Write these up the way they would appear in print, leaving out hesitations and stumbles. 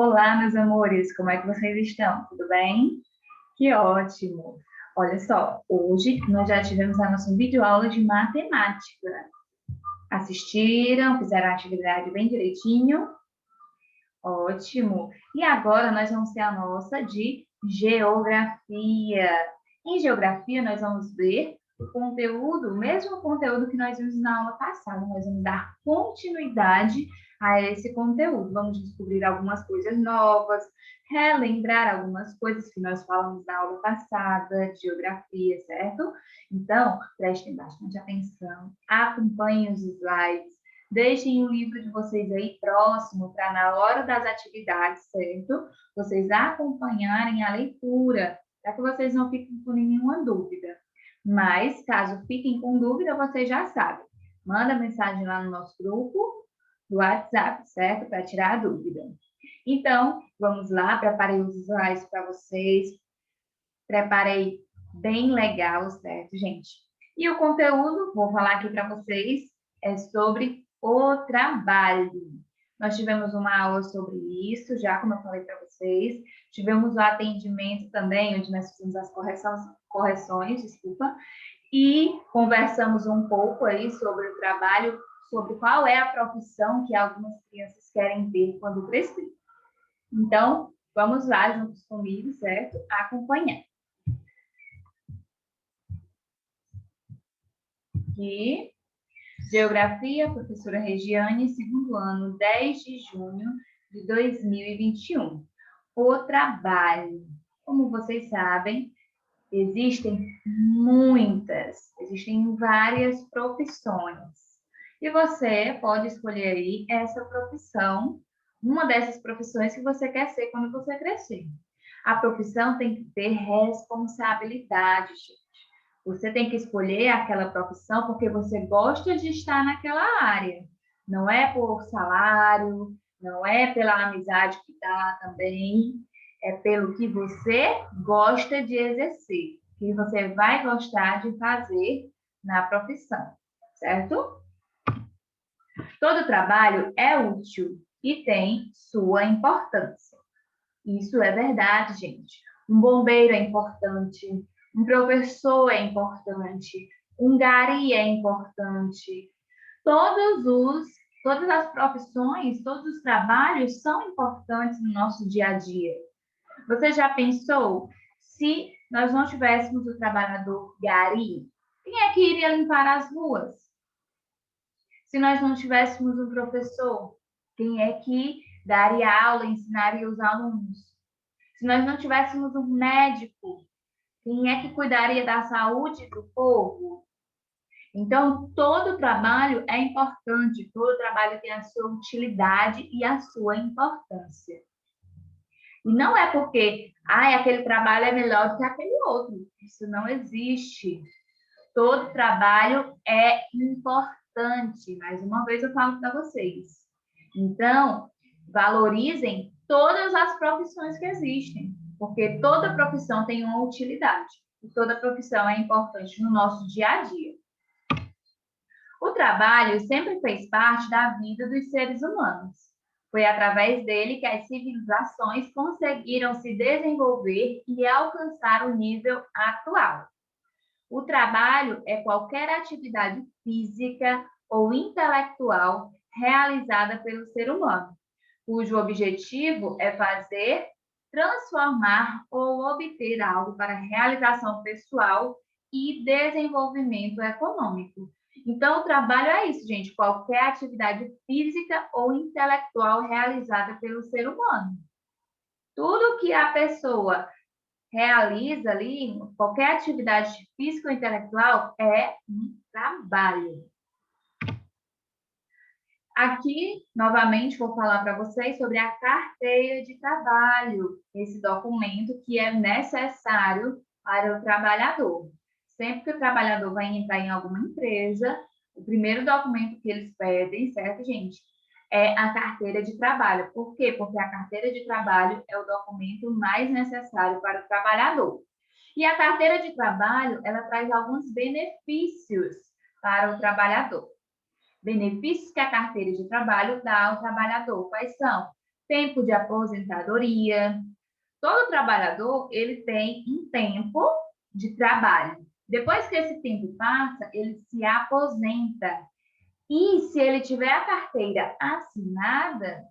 Olá, meus amores, como é que vocês estão? Tudo bem? Que ótimo! Olha só, hoje nós já tivemos a nossa videoaula de matemática. Assistiram? Fizeram a atividade bem direitinho? Ótimo! E agora nós vamos ter a nossa de geografia. Em geografia, nós vamos ver o conteúdo, o mesmo conteúdo que nós vimos na aula passada. Nós vamos dar continuidade a esse conteúdo. Vamos descobrir algumas coisas novas, relembrar algumas coisas que nós falamos na aula passada, de geografia, certo? Então, prestem bastante atenção, acompanhem os slides, deixem o livro de vocês aí próximo para na hora das atividades, certo? Vocês acompanharem a leitura, para que vocês não fiquem com nenhuma dúvida. Mas, caso fiquem com dúvida, vocês já sabem. Manda mensagem lá no nosso grupo do WhatsApp, certo? Para tirar a dúvida. Então, vamos lá, preparei os slides para vocês. Preparei bem legal, certo, gente? E o conteúdo, vou falar aqui para vocês, é sobre o trabalho. Nós tivemos uma aula sobre isso, já como eu falei para vocês. Tivemos o atendimento também, onde nós fizemos as correções, desculpa. E conversamos um pouco aí sobre o trabalho, sobre qual é a profissão que algumas crianças querem ter quando crescer. Então, vamos lá juntos comigo, certo? Acompanhar. Aqui, Geografia, professora Regiane, segundo ano, 10 de junho de 2021. O trabalho. Como vocês sabem, existem várias profissões. E você pode escolher aí essa profissão, uma dessas profissões que você quer ser quando você crescer. A profissão tem que ter responsabilidade, gente. Você tem que escolher aquela profissão porque você gosta de estar naquela área. Não é por salário, não é pela amizade que dá também, é pelo que você gosta de exercer, que você vai gostar de fazer na profissão, certo? Todo trabalho é útil e tem sua importância. Isso é verdade, gente. Um bombeiro é importante, um professor é importante, um gari é importante. Todas as profissões, todos os trabalhos são importantes no nosso dia a dia. Você já pensou se nós não tivéssemos o trabalhador gari? Quem é que iria limpar as ruas? Se nós não tivéssemos um professor, quem é que daria aula, ensinaria os alunos? Se nós não tivéssemos um médico, quem é que cuidaria da saúde do povo? Então, todo trabalho é importante, todo trabalho tem a sua utilidade e a sua importância. E não é porque aquele trabalho é melhor do que aquele outro. Isso não existe. Todo trabalho é importante. Mais uma vez eu falo para vocês. Então, valorizem todas as profissões que existem, porque toda profissão tem uma utilidade. E toda profissão é importante no nosso dia a dia. O trabalho sempre fez parte da vida dos seres humanos. Foi através dele que as civilizações conseguiram se desenvolver e alcançar o nível atual. O trabalho é qualquer atividade física ou intelectual realizada pelo ser humano, cujo objetivo é fazer, transformar ou obter algo para realização pessoal e desenvolvimento econômico. Então, o trabalho é isso, gente, qualquer atividade física ou intelectual realizada pelo ser humano. Tudo que a pessoa realiza ali, qualquer atividade física ou intelectual, é um trabalho. Aqui, novamente, vou falar para vocês sobre a carteira de trabalho, esse documento que é necessário para o trabalhador. Sempre que o trabalhador vai entrar em alguma empresa, o primeiro documento que eles pedem, certo, gente? É a carteira de trabalho. Por quê? Porque a carteira de trabalho é o documento mais necessário para o trabalhador. E a carteira de trabalho, ela traz alguns benefícios para o trabalhador. Benefícios que a carteira de trabalho dá ao trabalhador. Quais são? tempo de aposentadoria. Todo trabalhador, ele tem um tempo de trabalho. Depois que esse tempo passa, ele se aposenta. E se ele tiver a carteira assinada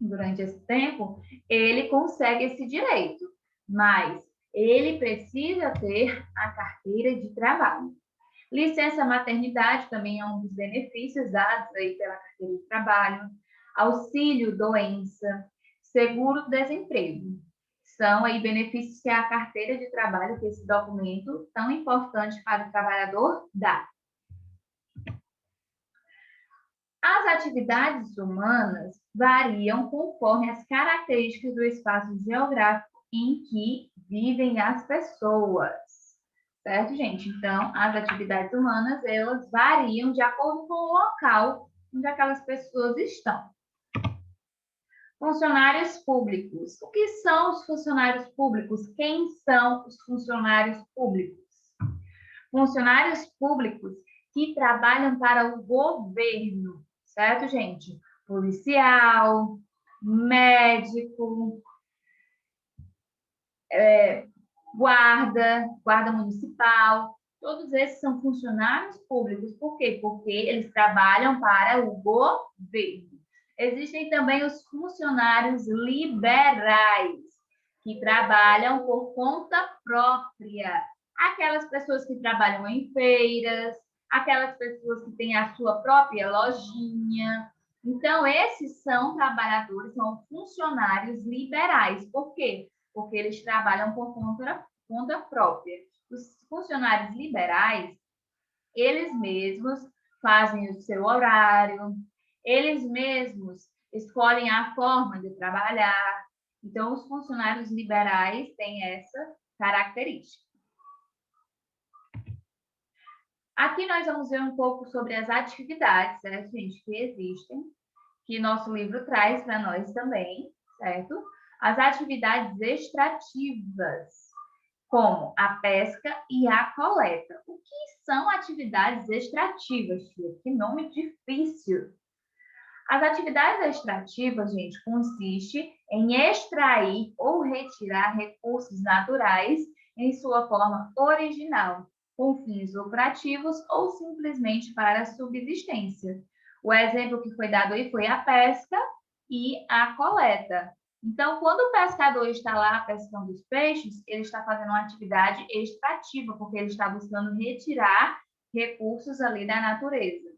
durante esse tempo, ele consegue esse direito. Mas ele precisa ter a carteira de trabalho. Licença maternidade também é um dos benefícios dados aí pela carteira de trabalho. Auxílio doença, seguro-desemprego. São aí benefícios que a carteira de trabalho, que esse documento tão importante para o trabalhador, dá. As atividades humanas variam conforme as características do espaço geográfico em que vivem as pessoas. Certo, gente? Então, as atividades humanas, elas variam de acordo com o local onde aquelas pessoas estão. Funcionários públicos. O que são os funcionários públicos? Quem são os funcionários públicos? Funcionários públicos que trabalham para o governo, certo, gente? Policial, médico, guarda municipal, todos esses são funcionários públicos. Por quê? Porque eles trabalham para o governo. Existem também os funcionários liberais, que trabalham por conta própria. Aquelas pessoas que trabalham em feiras, aquelas pessoas que têm a sua própria lojinha. Então, esses são trabalhadores, são funcionários liberais. Por quê? Porque eles trabalham por conta própria. Os funcionários liberais, eles mesmos fazem o seu horário, eles mesmos escolhem a forma de trabalhar. Então, os funcionários liberais têm essa característica. Aqui nós vamos ver um pouco sobre as atividades, certo, gente, que existem, que nosso livro traz para nós também, certo? As atividades extrativas, como a pesca e a coleta. O que são atividades extrativas, tia? Que nome difícil! As atividades extrativas, gente, consiste em extrair ou retirar recursos naturais em sua forma original, com fins lucrativos ou simplesmente para a subsistência. O exemplo que foi dado aí foi a pesca e a coleta. Então, quando o pescador está lá pescando os peixes, ele está fazendo uma atividade extrativa, porque ele está buscando retirar recursos ali da natureza.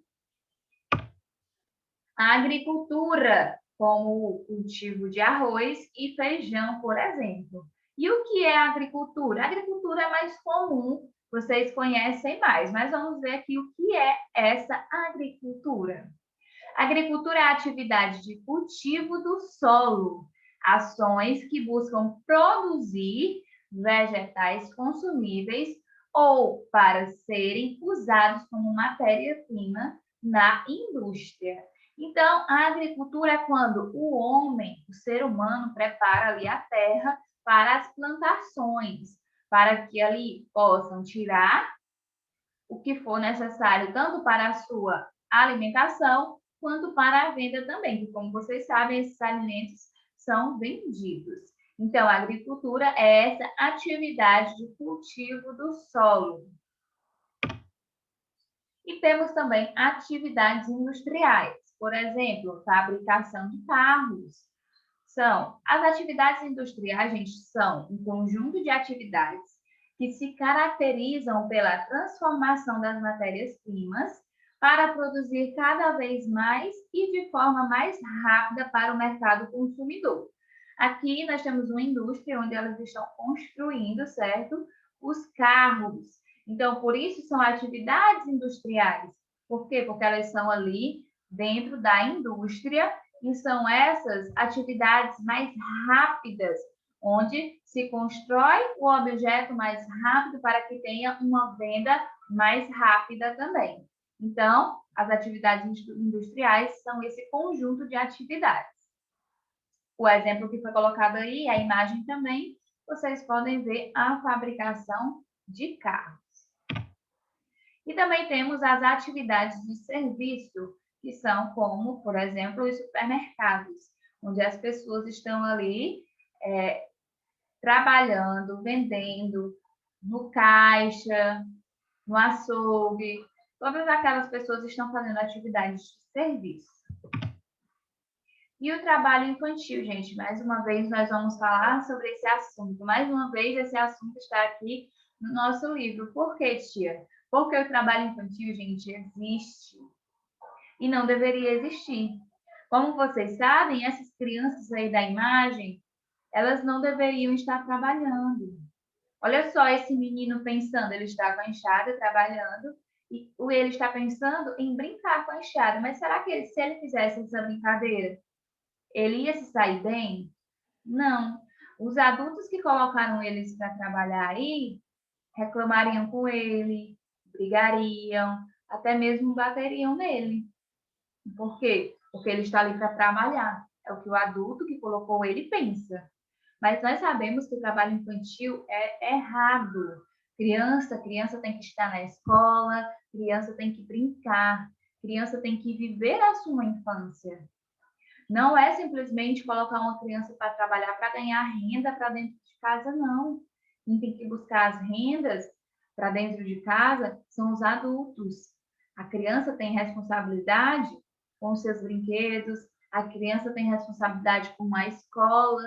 A agricultura, como o cultivo de arroz e feijão, por exemplo. E o que é a agricultura? A agricultura é mais comum, vocês conhecem mais, mas vamos ver aqui o que é essa agricultura. Agricultura é a atividade de cultivo do solo, ações que buscam produzir vegetais consumíveis ou para serem usados como matéria-prima na indústria. Então, a agricultura é quando o homem, o ser humano, prepara ali a terra para as plantações, para que ali possam tirar o que for necessário, tanto para a sua alimentação, quanto para a venda também, que, como vocês sabem, esses alimentos são vendidos. Então, a agricultura é essa atividade de cultivo do solo. E temos também atividades industriais, por exemplo, fabricação de carros. As atividades industriais, gente, são um conjunto de atividades que se caracterizam pela transformação das matérias-primas para produzir cada vez mais e de forma mais rápida para o mercado consumidor. Aqui nós temos uma indústria onde elas estão construindo, certo? Os carros. Então, por isso são atividades industriais. Por quê? Porque elas são ali dentro da indústria e são essas atividades mais rápidas, onde se constrói o objeto mais rápido para que tenha uma venda mais rápida também. Então, as atividades industriais são esse conjunto de atividades. O exemplo que foi colocado aí, a imagem também, vocês podem ver a fabricação de carros. E também temos as atividades de serviço, que são como, por exemplo, os supermercados, onde as pessoas estão ali trabalhando, vendendo, no caixa, no açougue. Todas aquelas pessoas estão fazendo atividades de serviço. E o trabalho infantil, gente, mais uma vez nós vamos falar sobre esse assunto. Mais uma vez esse assunto está aqui no nosso livro. Por quê, tia? Porque o trabalho infantil, gente, existe e não deveria existir. Como vocês sabem, essas crianças aí da imagem, elas não deveriam estar trabalhando. Olha só esse menino pensando, ele está com a enxada trabalhando e ele está pensando em brincar com a enxada. Mas será que se ele fizesse essa brincadeira, ele ia se sair bem? Não. Os adultos que colocaram eles para trabalhar aí reclamariam com ele, brigariam, até mesmo bateriam nele. Por quê? Porque ele está ali para trabalhar. É o que o adulto que colocou ele pensa. Mas nós sabemos que o trabalho infantil é errado. Criança tem que estar na escola, criança tem que brincar, criança tem que viver a sua infância. Não é simplesmente colocar uma criança para trabalhar, para ganhar renda para dentro de casa, não. Quem tem que buscar as rendas para dentro de casa são os adultos. A criança tem responsabilidade com os seus brinquedos, a criança tem responsabilidade com a escola,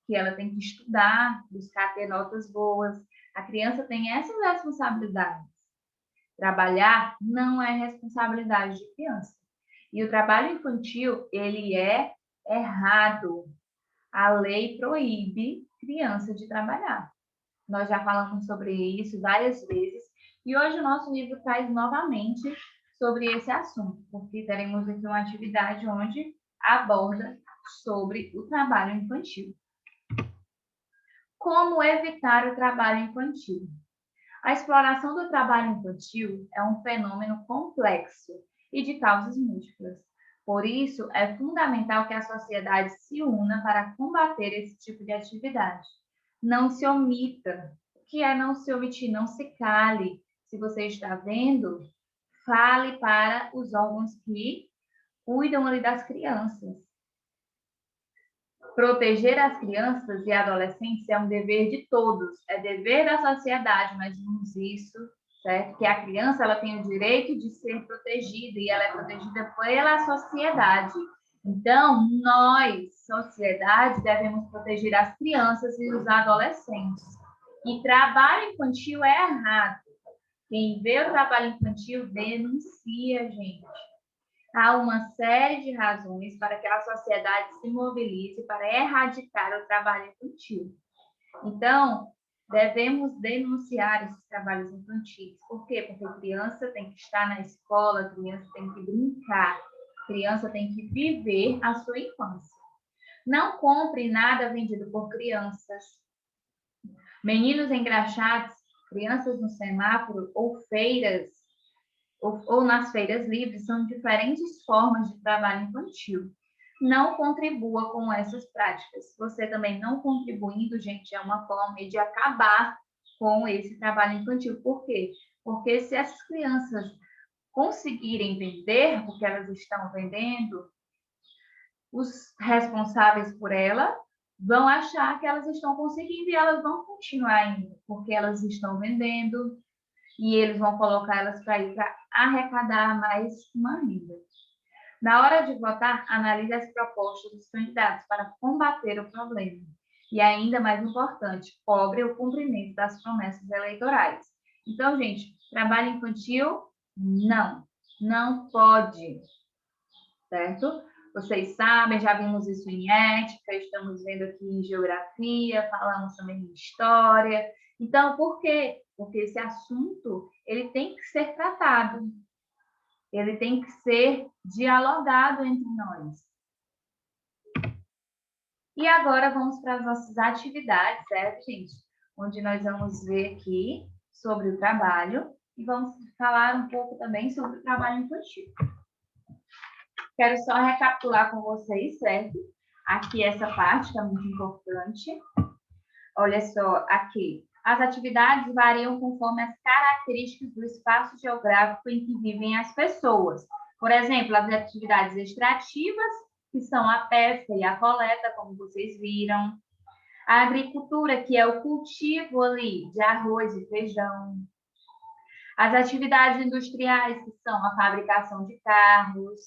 que ela tem que estudar, buscar ter notas boas. A criança tem essas responsabilidades. Trabalhar não é responsabilidade de criança. E o trabalho infantil, ele é errado. A lei proíbe criança de trabalhar. Nós já falamos sobre isso várias vezes e hoje o nosso livro traz novamente sobre esse assunto, porque teremos aqui uma atividade onde aborda sobre o trabalho infantil. Como evitar o trabalho infantil? A exploração do trabalho infantil é um fenômeno complexo e de causas múltiplas. Por isso, é fundamental que a sociedade se una para combater esse tipo de atividade. Não se omita. O que é não se omitir? Não se cale. Se você está vendo, fale para os órgãos que cuidam ali das crianças. Proteger as crianças e adolescentes é um dever de todos, é dever da sociedade, nós vimos isso, certo? Que a criança ela tem o direito de ser protegida e ela é protegida pela sociedade. Então, nós, sociedade, devemos proteger as crianças e os adolescentes. E trabalho infantil é errado. Quem vê o trabalho infantil denuncia, gente. Há uma série de razões para que a sociedade se mobilize para erradicar o trabalho infantil. Então, devemos denunciar esses trabalhos infantis. Por quê? Porque a criança tem que estar na escola, a criança tem que brincar, a criança tem que viver a sua infância. Não compre nada vendido por crianças. Meninos engraxados, crianças no semáforo ou feiras, ou nas feiras livres, são diferentes formas de trabalho infantil. Não contribua com essas práticas. Você também não contribuindo, gente, é uma forma de acabar com esse trabalho infantil. Por quê? Porque se essas crianças conseguirem vender o que elas estão vendendo, os responsáveis por ela vão achar que elas estão conseguindo e elas vão continuar indo, porque elas estão vendendo, e eles vão colocar elas para ir para arrecadar mais uma renda. Na hora de votar, analise as propostas dos candidatos para combater o problema. E ainda mais importante, cobre o cumprimento das promessas eleitorais. Então, gente, trabalho infantil, não pode, certo? Vocês sabem, já vimos isso em ética, estamos vendo aqui em geografia, falamos também em história. Então, por quê? Porque esse assunto, ele tem que ser tratado. Ele tem que ser dialogado entre nós. E agora vamos para as nossas atividades, certo, gente? Onde nós vamos ver aqui sobre o trabalho e vamos falar um pouco também sobre o trabalho infantil. Quero só recapitular com vocês, certo? Aqui essa parte que é muito importante. Olha só, aqui. As atividades variam conforme as características do espaço geográfico em que vivem as pessoas. Por exemplo, as atividades extrativas que são a pesca e a coleta, como vocês viram. A agricultura, que é o cultivo ali de arroz e feijão. As atividades industriais, que são a fabricação de carros.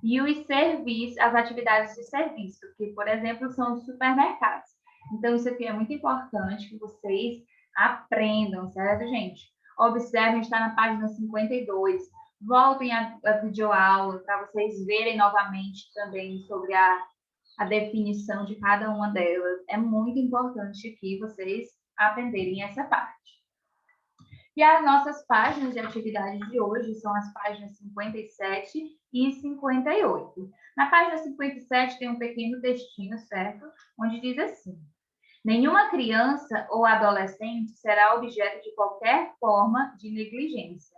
E os serviços, as atividades de serviço, que, por exemplo, são os supermercados. Então, isso aqui é muito importante que vocês aprendam, certo, gente? Observem, está na página 52. Voltem a videoaula para vocês verem novamente também sobre a definição de cada uma delas. É muito importante que vocês aprenderem essa parte. E as nossas páginas de atividade de hoje são as páginas 57 e 58. Na página 57 tem um pequeno textinho, certo? Onde diz assim: nenhuma criança ou adolescente será objeto de qualquer forma de negligência,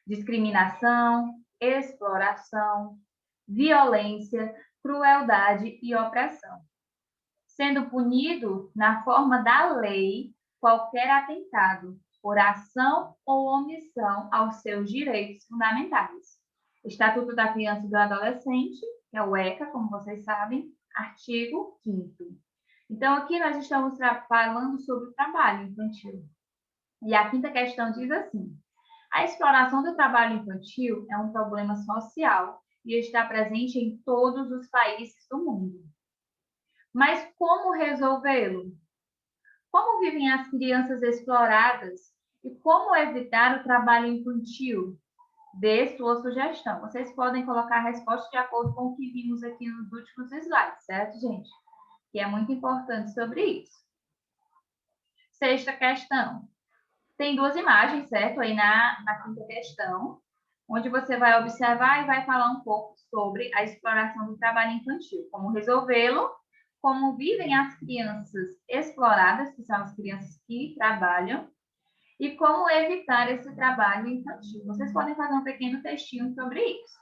discriminação, exploração, violência, crueldade e opressão, sendo punido na forma da lei qualquer atentado por ação ou omissão aos seus direitos fundamentais. Estatuto da Criança e do Adolescente, que é o ECA, como vocês sabem, artigo 5º. Então, aqui nós estamos falando sobre o trabalho infantil. E a 5ª questão diz assim: a exploração do trabalho infantil é um problema social e está presente em todos os países do mundo. Mas como resolvê-lo? Como vivem as crianças exploradas e como evitar o trabalho infantil? Dê sua sugestão. Vocês podem colocar a resposta de acordo com o que vimos aqui nos últimos slides, certo, gente? Que é muito importante sobre isso. 6ª questão. Tem 2 imagens, certo? Aí na 5ª questão, onde você vai observar e vai falar um pouco sobre a exploração do trabalho infantil, como resolvê-lo, como vivem as crianças exploradas, que são as crianças que trabalham, e como evitar esse trabalho infantil. Vocês podem fazer um pequeno textinho sobre isso.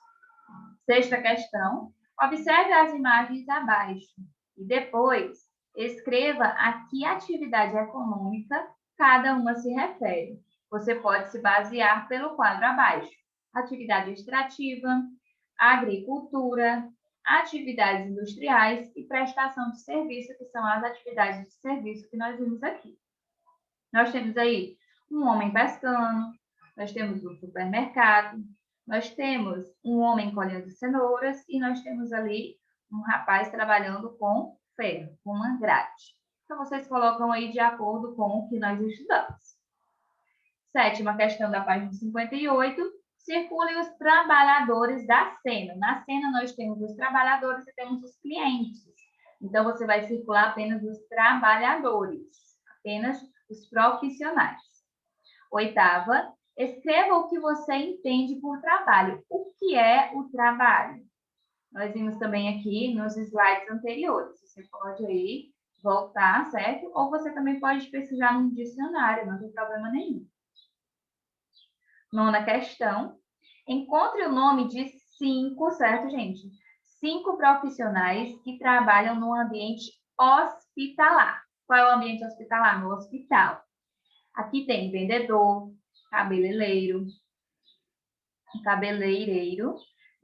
6ª questão, observe as imagens abaixo e depois escreva a que atividade econômica cada uma se refere. Você pode se basear pelo quadro abaixo. Atividade extrativa, agricultura, atividades industriais e prestação de serviço, que são as atividades de serviço que nós vimos aqui. Nós temos aí um homem pescando, nós temos um supermercado, nós temos um homem colhendo cenouras e nós temos ali um rapaz trabalhando com ferro, com uma grade. Então, vocês colocam aí de acordo com o que nós estudamos. 7ª questão da página 58. Circulem os trabalhadores da cena. Na cena, nós temos os trabalhadores e temos os clientes. Então, você vai circular apenas os trabalhadores, apenas os profissionais. 8ª, escreva o que você entende por trabalho. O que é o trabalho? Nós vimos também aqui nos slides anteriores. Você pode aí voltar, certo? Ou você também pode pesquisar no dicionário, não tem problema nenhum. 9ª questão. Encontre o nome de 5, certo, gente? 5 profissionais que trabalham no ambiente hospitalar. Qual é o ambiente hospitalar? No hospital. Aqui tem vendedor, cabeleireiro,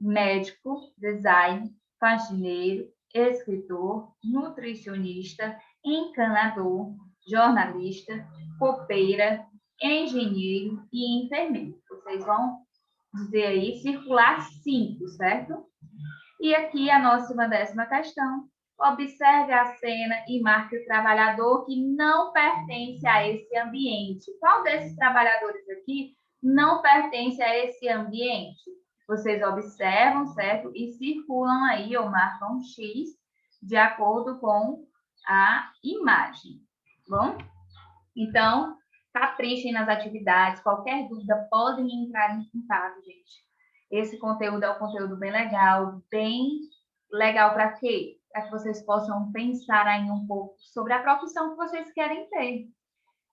médico, design, faxineiro, escritor, nutricionista, encanador, jornalista, copeira, engenheiro e enfermeiro. Vocês vão dizer aí, circular 5, certo? E aqui a nossa 10ª questão. Observe a cena e marque o trabalhador que não pertence a esse ambiente. Qual desses trabalhadores aqui não pertence a esse ambiente? Vocês observam, certo? E circulam aí ou marcam um X de acordo com a imagem. Bom? Então, caprichem nas atividades. Qualquer dúvida, podem entrar em contato, gente. Esse conteúdo é um conteúdo bem legal para quê? Para que vocês possam pensar aí um pouco sobre a profissão que vocês querem ter.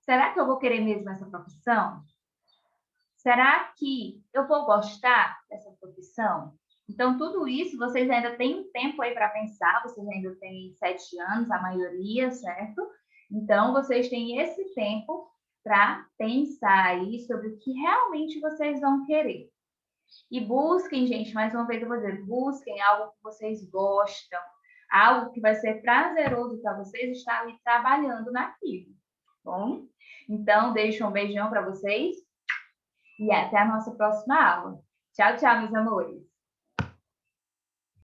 Será que eu vou querer mesmo essa profissão? Será que eu vou gostar dessa profissão? Então, tudo isso, vocês ainda têm um tempo aí para pensar, vocês ainda têm 7 anos, a maioria, certo? Então, vocês têm esse tempo para pensar aí sobre o que realmente vocês vão querer. E busquem, gente, mais uma vez eu vou dizer, busquem algo que vocês gostam, algo que vai ser prazeroso para vocês estar ali trabalhando naquilo, tá bom? Então, deixo um beijão para vocês e até a nossa próxima aula. Tchau, tchau, meus amores!